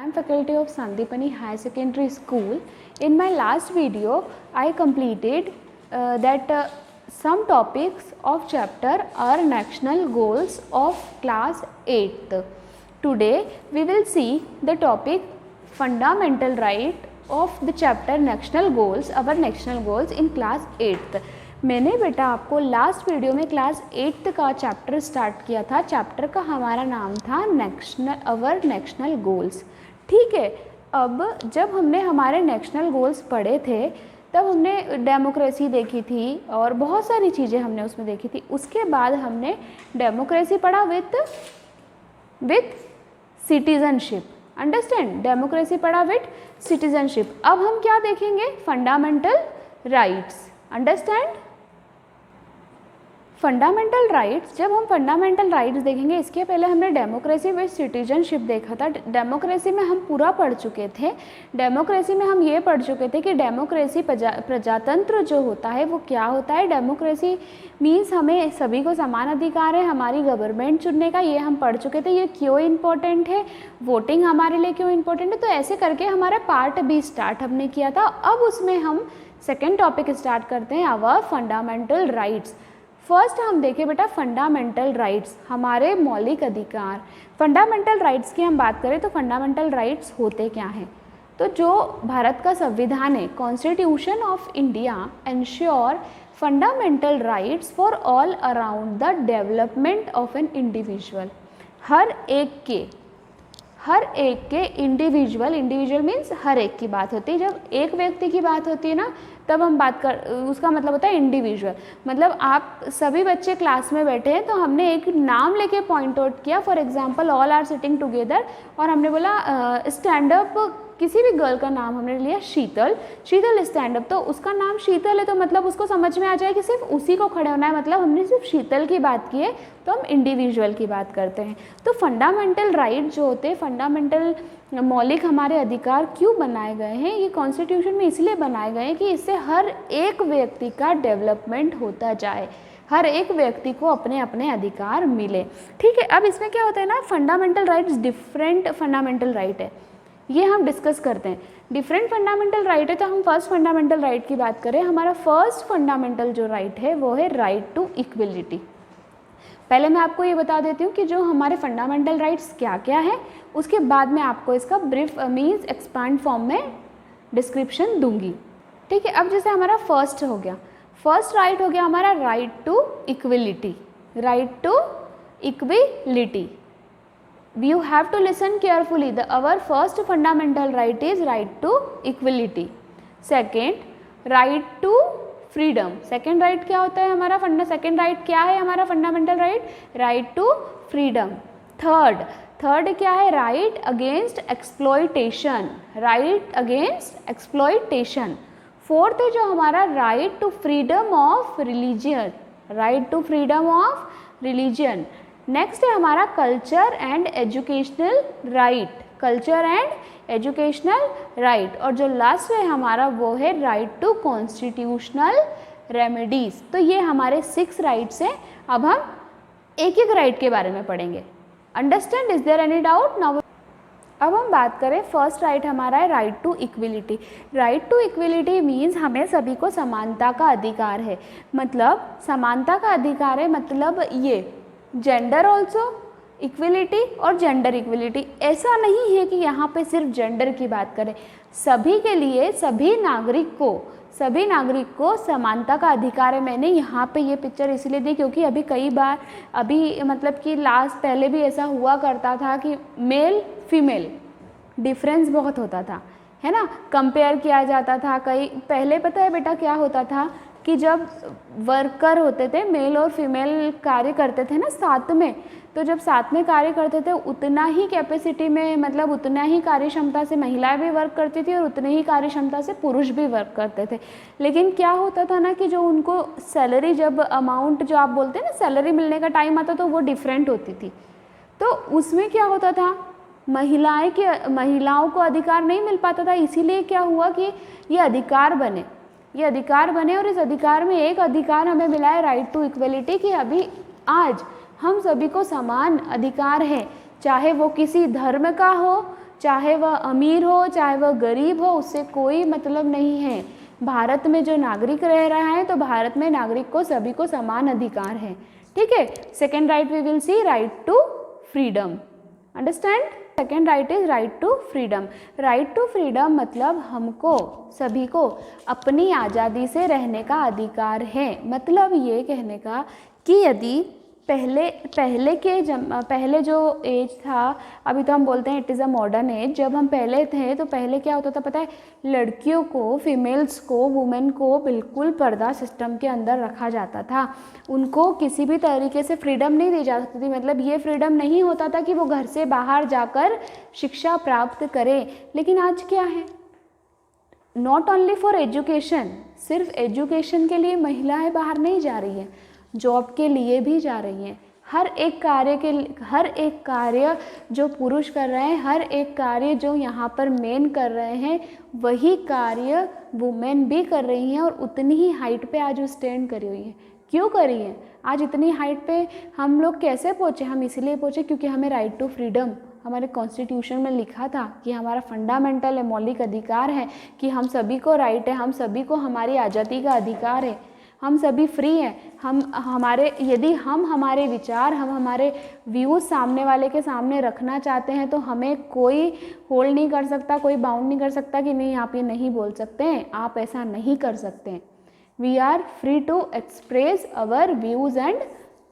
I am faculty of Sandipani Higher Secondary School. In my last video, I completed some topics of chapter are national goals of class 8th. Today, we will see the topic fundamental right of the chapter national goals, our national goals in class 8th. मैंने बेटा आपको last video में class 8th का chapter start किया था. Chapter का हमारा नाम था अवर नेशनल गोल्स. ठीक है, अब जब हमने हमारे नेशनल गोल्स पढ़े थे तब हमने डेमोक्रेसी देखी थी और बहुत सारी चीज़ें हमने उसमें देखी थी. उसके बाद हमने डेमोक्रेसी पढ़ा विथ सिटीजनशिप. अंडरस्टैंड, डेमोक्रेसी पढ़ा विथ सिटीजनशिप. अब हम क्या देखेंगे? Fundamental rights. Understand, fundamental rights. जब हम फंडामेंटल राइट्स देखेंगे, इसके पहले हमने डेमोक्रेसी विद सिटीजनशिप देखा था. डेमोक्रेसी में हम पूरा पढ़ चुके थे. डेमोक्रेसी में हम ये पढ़ चुके थे कि डेमोक्रेसी प्रजातंत्र जो होता है वो क्या होता है. डेमोक्रेसी मीन्स हमें सभी को समान अधिकार है हमारी गवर्नमेंट चुनने का, ये हम पढ़ चुके थे. ये क्यों इम्पोर्टेंट है, वोटिंग हमारे लिए क्यों इम्पोर्टेंट है. तो ऐसे करके हमारा पार्ट भी स्टार्ट हमने किया था. अब उसमें हम सेकेंड टॉपिक स्टार्ट करते हैं, आवर फंडामेंटल राइट्स. फर्स्ट हम देखें बेटा फंडामेंटल राइट्स, हमारे मौलिक अधिकार. फंडामेंटल राइट्स की हम बात करें तो फंडामेंटल राइट्स होते क्या हैं? तो जो भारत का संविधान है, constitution of India ensure fundamental rights for all around the development of an individual. हर एक के इंडिविजुअल मीन्स हर एक की बात होती है. जब एक व्यक्ति की बात होती है ना, तब हम उसका मतलब होता है इंडिविजुअल. मतलब आप सभी बच्चे क्लास में बैठे हैं तो हमने एक नाम लेके पॉइंट आउट किया. For example all are sitting together, और हमने बोला स्टैंड अप. किसी भी गर्ल का नाम हमने लिया शीतल स्टैंड अप. तो उसका नाम शीतल है तो मतलब उसको समझ में आ जाए कि सिर्फ उसी को खड़े होना है. मतलब हमने सिर्फ शीतल की बात की है तो हम इंडिविजुअल की बात करते हैं. तो फंडामेंटल राइट जो होते हैं, फंडामेंटल मौलिक हमारे अधिकार क्यों बनाए गए हैं? ये कॉन्स्टिट्यूशन में इसलिए बनाए गए हैं कि इससे हर एक व्यक्ति का डेवलपमेंट होता जाए, हर एक व्यक्ति को अपने अपने अधिकार मिले. ठीक है, अब इसमें क्या होता है ना, fundamental rights different fundamental right है, ये हम डिस्कस करते हैं. डिफरेंट फंडामेंटल राइट है तो हम फर्स्ट फंडामेंटल राइट की बात करें. हमारा फर्स्ट फंडामेंटल जो राइट है वो है राइट टू इक्वलिटी. पहले मैं आपको ये बता देती हूँ कि जो हमारे फंडामेंटल राइट्स क्या क्या है, उसके बाद मैं आपको इसका ब्रीफ मीन्स एक्सपांड फॉर्म में डिस्क्रिप्शन दूंगी. ठीक है, अब जैसे हमारा फर्स्ट हो गया, फर्स्ट राइट हो गया हमारा right to equality. Right to equality, you have to listen carefully. Our first fundamental right is right to equality. Second, right to freedom. Second right क्या होता है हमारा second right क्या है हमारा fundamental right? Right to freedom. Third क्या है? Right against exploitation. Right against exploitation. Fourth है जो हमारा right to freedom of religion. Right to freedom of religion. Next है हमारा culture and educational right. Culture and educational right. और जो last है हमारा वो है राइट टू कॉन्स्टिट्यूशनल रेमेडीज. तो ये हमारे 6 राइट्स हैं. अब हम एक एक राइट के बारे में पढ़ेंगे. Understand, is there any doubt? Now अब हम बात करें, फर्स्ट राइट हमारा है right to equality. Right to equality means हमें सभी को समानता का अधिकार है. मतलब समानता का अधिकार है मतलब ये जेंडर ऑल्सो इक्वलिटी और जेंडर इक्वलिटी. ऐसा नहीं है कि यहाँ पे सिर्फ जेंडर की बात करें, सभी के लिए सभी नागरिक को समानता का अधिकार है. मैंने यहाँ पे ये पिक्चर इसलिए दी क्योंकि अभी कई बार मतलब कि पहले भी ऐसा हुआ करता था कि मेल फीमेल डिफरेंस बहुत होता था, है ना, कंपेयर किया जाता था. पहले पता है बेटा क्या होता था कि जब वर्कर होते थे, मेल और फीमेल कार्य करते थे ना साथ में, तो जब साथ में कार्य करते थे उतना ही कैपेसिटी में, मतलब उतना ही कार्य क्षमता से महिलाएं भी वर्क करती थी और उतने ही कार्य क्षमता से पुरुष भी वर्क करते थे. लेकिन क्या होता था ना कि जो उनको सैलरी, जब अमाउंट जो आप बोलते हैं ना सैलरी मिलने का टाइम आता तो वो डिफरेंट होती थी. तो उसमें क्या होता था, महिलाओं को अधिकार नहीं मिल पाता था. इसीलिए क्या हुआ कि ये अधिकार बने और इस अधिकार में एक अधिकार हमें मिला है राइट टू इक्वलिटी, कि अभी आज हम सभी को समान अधिकार है, चाहे वो किसी धर्म का हो, चाहे वह अमीर हो चाहे वह गरीब हो, उससे कोई मतलब नहीं है। भारत में जो नागरिक रह रहा है तो भारत में नागरिक को सभी को समान अधिकार है। ठीक है। Second right we will see right to freedom. Understand? Second right is right to freedom. Right to freedom मतलब हमको सभी को अपनी आज़ादी से रहने का अधिकार है। मतलब ये कहने का कि यदि पहले जो एज था, अभी तो हम बोलते हैं it is a modern age, जब हम पहले थे तो पहले क्या होता था पता है, लड़कियों को, फीमेल्स को, वुमेन को बिल्कुल पर्दा सिस्टम के अंदर रखा जाता था। उनको किसी भी तरीके से फ्रीडम नहीं दी जा सकती थी। मतलब ये फ्रीडम नहीं होता था कि वो घर से बाहर जाकर शिक्षा प्राप्त करें। लेकिन आज क्या है, नॉट ओनली फॉर एजुकेशन, सिर्फ एजुकेशन के लिए महिलाएं बाहर नहीं जा रही हैं, जॉब के लिए भी जा रही हैं। हर एक कार्य जो पुरुष कर रहे हैं, हर एक कार्य जो यहाँ पर मेन कर रहे हैं, वही कार्य वुमेन भी कर रही हैं और उतनी ही हाइट पे आज वो स्टैंड करी हुई हैं। क्यों करी हैं? आज इतनी हाइट पे हम लोग कैसे पहुँचे? हम इसलिए पहुँचे क्योंकि हमें राइट टू फ्रीडम हमारे कॉन्स्टिट्यूशन में लिखा था कि हमारा फंडामेंटल है, मौलिक अधिकार है कि हम सभी को राइट है, हम सभी को हमारी आज़ादी का अधिकार है, हम सभी फ्री हैं। यदि हम हमारे विचार, हम हमारे व्यूज़ सामने वाले के सामने रखना चाहते हैं तो हमें कोई होल्ड नहीं कर सकता, कोई बाउंड नहीं कर सकता कि नहीं आप ये नहीं बोल सकते हैं, आप ऐसा नहीं कर सकते हैं। We are free to express our views and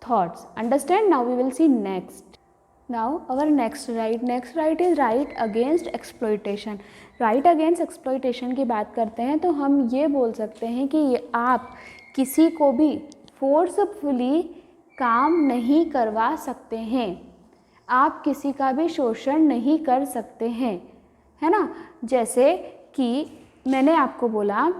thoughts. Understand? Now we will see next. Now our next right is right against exploitation. Right against exploitation की बात करते हैं तो हम ये बोल सकते हैं कि आप किसी को भी फोर्सफुली काम नहीं करवा सकते हैं, आप किसी का भी शोषण नहीं कर सकते हैं, है ना। जैसे कि मैंने आपको बोला,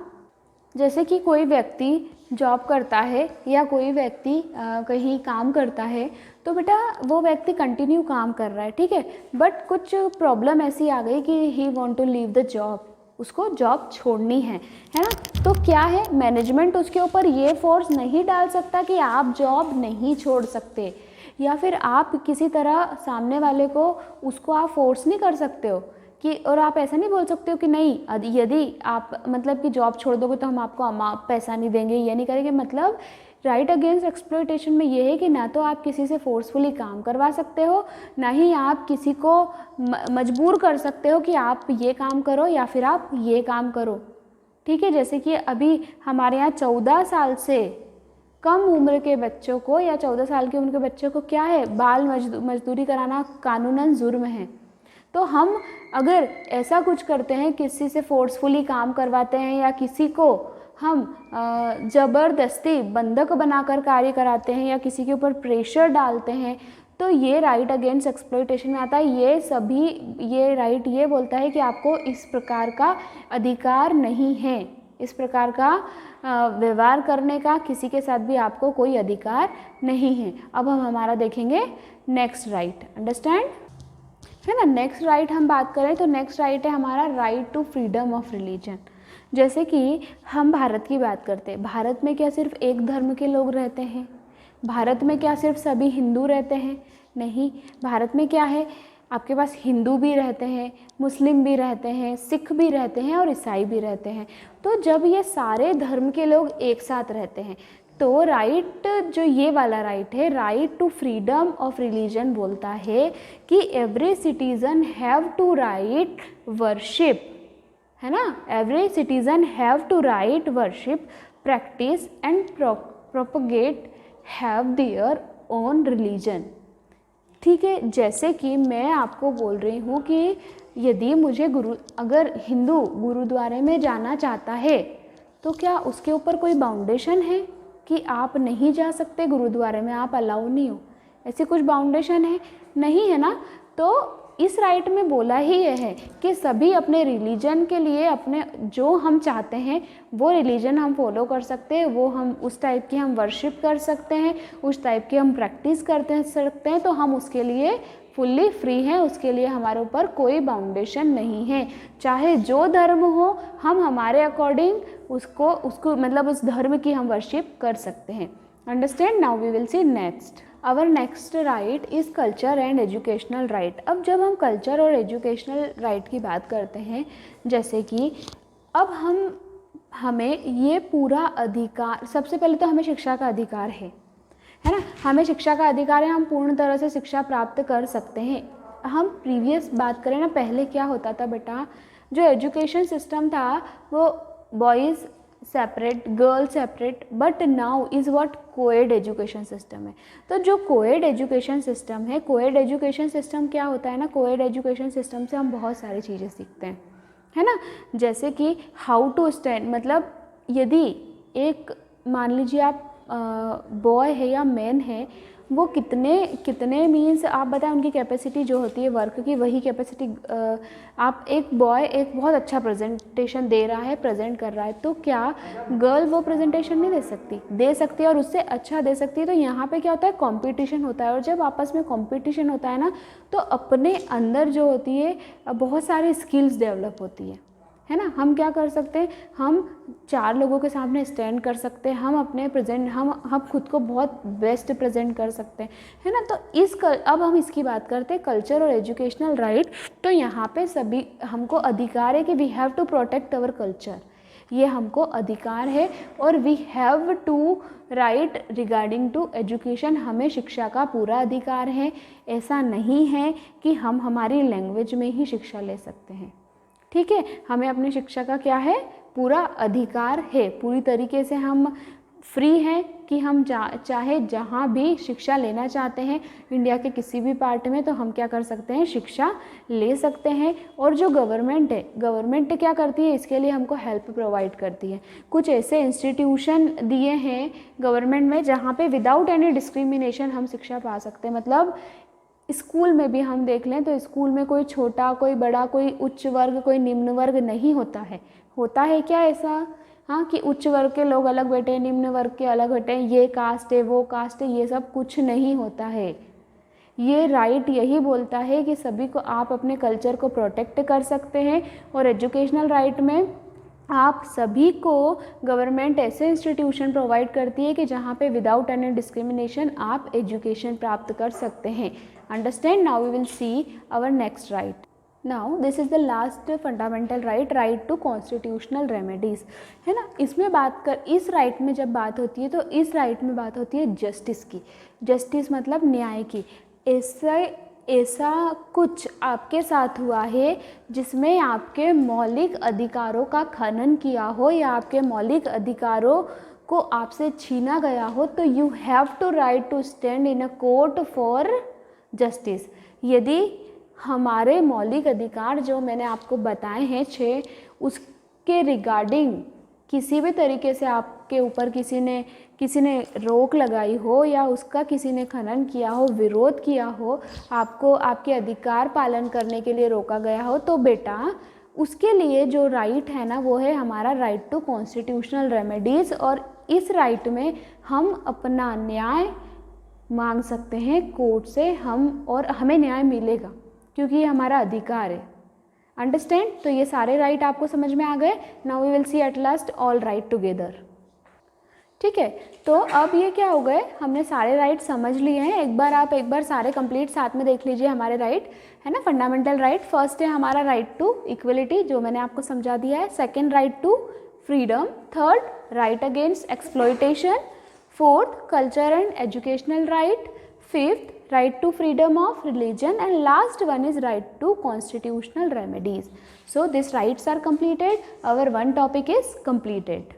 जैसे कि कोई व्यक्ति जॉब करता है या कोई व्यक्ति कहीं काम करता है तो बेटा वो व्यक्ति कंटिन्यू काम कर रहा है, ठीक है, बट कुछ प्रॉब्लम ऐसी आ गई कि he want to leave the job, उसको जॉब छोड़नी है ना। तो क्या है, मैनेजमेंट उसके ऊपर ये फोर्स नहीं डाल सकता कि आप जॉब नहीं छोड़ सकते, या फिर आप किसी तरह सामने वाले को उसको आप फोर्स नहीं कर सकते हो कि, और आप ऐसा नहीं बोल सकते हो कि नहीं यदि आप मतलब कि जॉब छोड़ दोगे तो हम आपको पैसा नहीं देंगे, ये नहीं करेंगे। मतलब राइट अगेंस्ट एक्सप्लॉयटेशन में ये है कि ना तो आप किसी से फोर्सफुली काम करवा सकते हो, ना ही आप किसी को मजबूर कर सकते हो कि आप ये काम करो या फिर आप ये काम करो, ठीक है। जैसे कि अभी हमारे यहाँ 14 साल से कम उम्र के बच्चों को या 14 साल की उम्र के बच्चों को क्या है, बाल मजदूरी कराना कानूनन जुर्म है। तो हम अगर ऐसा कुछ करते हैं, किसी से फोर्सफुली काम करवाते हैं या किसी को हम ज़बरदस्ती बंधक बनाकर कार्य कराते हैं या किसी के ऊपर प्रेशर डालते हैं, तो ये राइट अगेंस्ट एक्सप्लॉयटेशन में आता है। ये राइट ये बोलता है कि आपको इस प्रकार का अधिकार नहीं है, इस प्रकार का व्यवहार करने का किसी के साथ भी आपको कोई अधिकार नहीं है। अब हम हमारा देखेंगे नेक्स्ट राइट। अंडरस्टैंड, है ना। नेक्स्ट राइट हम बात करें तो नेक्स्ट राइट है हमारा right to freedom of religion. जैसे कि हम भारत की बात करते हैं, भारत में क्या सिर्फ एक धर्म के लोग रहते हैं? भारत में क्या सिर्फ सभी हिंदू रहते हैं? नहीं, भारत में क्या है, आपके पास हिंदू भी रहते हैं, मुस्लिम भी रहते हैं, सिख भी रहते हैं और ईसाई भी रहते हैं। तो जब ये सारे धर्म के लोग एक साथ रहते हैं तो राइट जो ये वाला राइट है, right to freedom of religion, बोलता है कि every citizen have to right worship, है ना। Every citizen have to right worship, practice and propagate have their own religion, ठीक है। जैसे कि मैं आपको बोल रही हूँ कि यदि मुझे अगर हिंदू गुरुद्वारे में जाना चाहता है तो क्या उसके ऊपर कोई बाउंडेशन है कि आप नहीं जा सकते गुरुद्वारे में, आप अलाउ नहीं हो, ऐसी कुछ बाउंडेशन है? नहीं है ना। तो इस राइट में बोला ही यह है कि सभी अपने रिलीजन के लिए अपने जो हम चाहते हैं वो रिलीजन हम फॉलो कर सकते हैं, वो हम उस टाइप की हम वर्शिप कर सकते हैं, उस टाइप की हम प्रैक्टिस करते सकते हैं, तो हम उसके लिए फुल्ली फ्री हैं, उसके लिए हमारे ऊपर कोई बाउंडेशन नहीं है। चाहे जो धर्म हो, हम हमारे अकॉर्डिंग उसको मतलब उस धर्म की हम वर्शिप कर सकते हैं। Understand. Now we will see next. Our next right is culture and educational right. अब जब हम कल्चर और एजुकेशनल राइट की बात करते हैं, जैसे कि अब हमें ये पूरा अधिकार, सबसे पहले तो हमें शिक्षा का अधिकार है ना, हमें शिक्षा का अधिकार है, हम पूर्ण तरह से शिक्षा प्राप्त कर सकते हैं। हम प्रीवियस बात करें ना, पहले क्या होता था बेटा, जो एजुकेशन सिस्टम था वो boys separate, girls separate, but now is what coed education system है। तो जो कोएड एजुकेशन सिस्टम है, कोएड एजुकेशन सिस्टम क्या होता है ना, कोएड एजुकेशन सिस्टम से हम बहुत सारी चीज़ें सीखते हैं, है ना। जैसे कि हाउ टू स्टैंड, मतलब यदि एक, मान लीजिए आप बॉय है या मैन है, वो कितने मीन्स आप बताएं उनकी कैपेसिटी जो होती है वर्क की, वही कैपेसिटी आप, एक बॉय एक बहुत अच्छा प्रेजेंटेशन दे रहा है, प्रेजेंट कर रहा है, तो क्या गर्ल वो प्रेजेंटेशन नहीं दे सकती है और उससे अच्छा दे सकती है। तो यहाँ पे क्या होता है, कंपटीशन होता है, और जब आपस में कंपटीशन होता है ना, तो अपने अंदर जो होती है बहुत सारी स्किल्स डेवलप होती है ना। हम क्या कर सकते हैं, हम 4 लोगों के सामने स्टैंड कर सकते हैं, हम अपने प्रेजेंट, हम खुद को बहुत बेस्ट प्रेजेंट कर सकते हैं, है ना। तो अब हम इसकी बात करते हैं कल्चर और एजुकेशनल राइट। तो यहाँ पे सभी हमको अधिकार है कि we have to protect our culture, ये हमको अधिकार है, और we have to right regarding to education, हमें शिक्षा का पूरा अधिकार है। ऐसा नहीं है कि हम हमारी लैंग्वेज में ही शिक्षा ले सकते हैं, ठीक है, हमें अपनी शिक्षा का क्या है, पूरा अधिकार है, पूरी तरीके से हम फ्री हैं कि हम चाहे जहाँ भी शिक्षा लेना चाहते हैं इंडिया के किसी भी पार्ट में, तो हम क्या कर सकते हैं, शिक्षा ले सकते हैं। और जो गवर्नमेंट है, गवर्नमेंट क्या करती है, इसके लिए हमको हेल्प प्रोवाइड करती है। कुछ ऐसे इंस्टीट्यूशन दिए हैं गवर्नमेंट में जहाँ पे विदाउट एनी डिस्क्रिमिनेशन हम शिक्षा पा सकते हैं। मतलब स्कूल में भी हम देख लें तो स्कूल में कोई छोटा, कोई बड़ा, कोई उच्च वर्ग, कोई निम्न वर्ग नहीं होता है। होता है क्या ऐसा, हाँ, कि उच्च वर्ग के लोग अलग बैठे हैं, निम्न वर्ग के अलग बैठे हैं, ये कास्ट है वो कास्ट है, ये सब कुछ नहीं होता है। ये राइट यही बोलता है कि सभी को आप अपने कल्चर को प्रोटेक्ट कर सकते हैं। और एजुकेशनल राइट में आप सभी को गवर्नमेंट ऐसे इंस्टीट्यूशन प्रोवाइड करती है कि जहाँ पे विदाउट एनी डिस्क्रिमिनेशन आप एजुकेशन प्राप्त कर सकते हैं। Understand. Now we will see our next right. Now this is the last fundamental right, right to constitutional remedies, है ना। इसमें इस राइट में जब बात होती है तो इस राइट में बात होती है जस्टिस की। जस्टिस मतलब न्याय की। ऐसा कुछ आपके साथ हुआ है जिसमें आपके मौलिक अधिकारों का खनन किया हो या आपके मौलिक अधिकारों को आपसे छीना गया हो, तो you have to right to stand in a court for justice. यदि हमारे मौलिक अधिकार जो मैंने आपको बताए हैं 6, उसके रिगार्डिंग किसी भी तरीके से आपके ऊपर किसी ने रोक लगाई हो या उसका किसी ने खनन किया हो, विरोध किया हो, आपको आपके अधिकार पालन करने के लिए रोका गया हो, तो बेटा उसके लिए जो राइट है ना, वो है हमारा राइट टू कॉन्स्टिट्यूशनल रेमेडीज़। और इस राइट में हम अपना न्याय मांग सकते हैं कोर्ट से, और हमें न्याय मिलेगा क्योंकि ये हमारा अधिकार है। अंडरस्टैंड। तो ये सारे राइट आपको समझ में आ गए। Now we will see at last all right together. ठीक है, तो अब ये क्या हो गए, हमने सारे राइट समझ लिए हैं। एक बार सारे कंप्लीट साथ में देख लीजिए हमारे राइट, है ना। फंडामेंटल राइट, फर्स्ट है हमारा राइट टू इक्वलिटी, जो मैंने आपको समझा दिया है। Second, right to freedom. Third, right against exploitation. Fourth, culture and educational right. Fifth, right to freedom of religion, and last one is right to constitutional remedies. So these rights are completed, our one topic is completed.